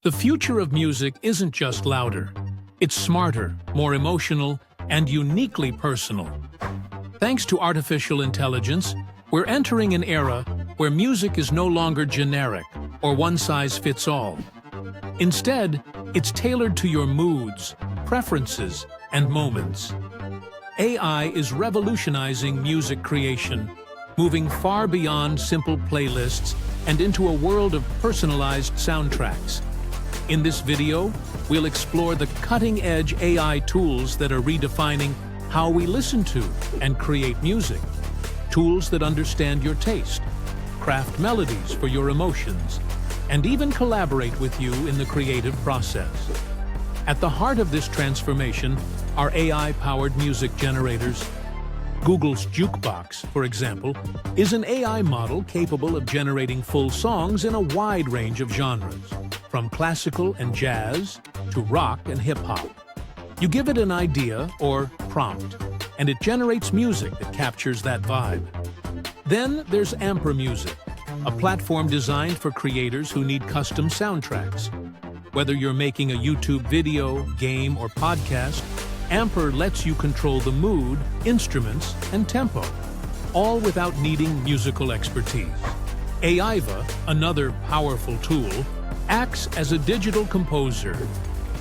The future of music isn't just louder. It's smarter, more emotional, and uniquely personal. Thanks to artificial intelligence, we're entering an era where music is no longer generic or one-size-fits-all. Instead, it's tailored to your moods, preferences, and moments. AI is revolutionizing music creation, moving far beyond simple playlists and into a world of personalized soundtracks. In this video, we'll explore the cutting-edge AI tools that are redefining how we listen to and create music. Tools that understand your taste, craft melodies for your emotions, and even collaborate with you in the creative process. At the heart of this transformation are AI-powered music generators. Google's Jukebox, for example, is an AI model capable of generating full songs in a wide range of genres, from classical and jazz to rock and hip-hop. You give it an idea or prompt, and it generates music that captures that vibe. Then there's AIVA Music, a platform designed for creators who need custom soundtracks. Whether you're making a YouTube video, game, or podcast, AIVA lets you control the mood, instruments, and tempo, all without needing musical expertise. AIVA, another powerful tool, acts as a digital composer.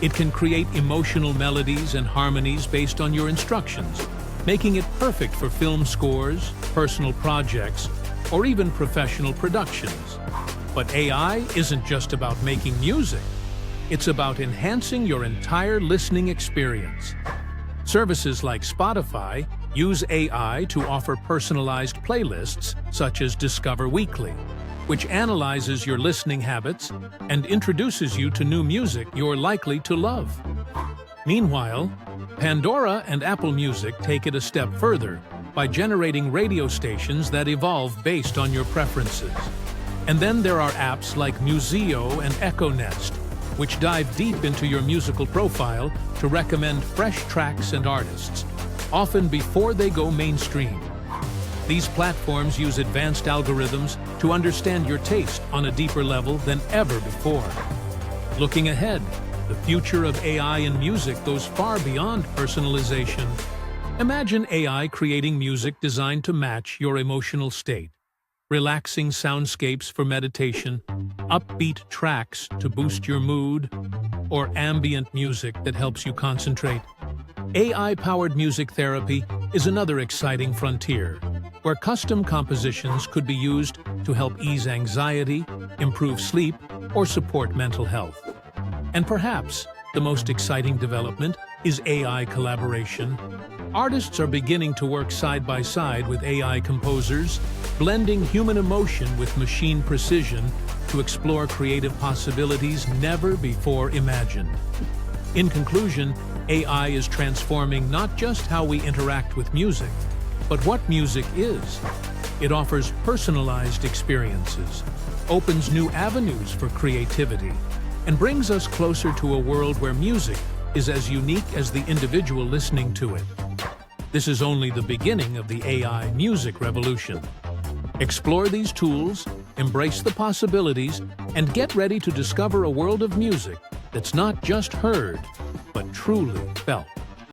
It can create emotional melodies and harmonies based on your instructions, making it perfect for film scores, personal projects, or even professional productions. But AI isn't just about making music. It's about enhancing your entire listening experience. Services like Spotify use AI to offer personalized playlists, such as Discover Weekly, which analyzes your listening habits and introduces you to new music you're likely to love. Meanwhile, Pandora and Apple Music take it a step further by generating radio stations that evolve based on your preferences. And then there are apps like Musiio and Echo Nest, which dive deep into your musical profile to recommend fresh tracks and artists, often before they go mainstream. These platforms use advanced algorithms to understand your taste on a deeper level than ever before. Looking ahead, the future of AI in music goes far beyond personalization. Imagine AI creating music designed to match your emotional state. Relaxing soundscapes for meditation, upbeat tracks to boost your mood, or ambient music that helps you concentrate. AI-powered music therapy is another exciting frontier, where custom compositions could be used to help ease anxiety, improve sleep, or support mental health. And perhaps the most exciting development is AI collaboration. Artists are beginning to work side by side with AI composers, blending human emotion with machine precision to explore creative possibilities never before imagined. In conclusion, AI is transforming not just how we interact with music, but what music is. It offers personalized experiences, opens new avenues for creativity, and brings us closer to a world where music is as unique as the individual listening to it. This is only the beginning of the AI music revolution. Explore these tools, embrace the possibilities, and get ready to discover a world of music that's not just heard, but truly felt.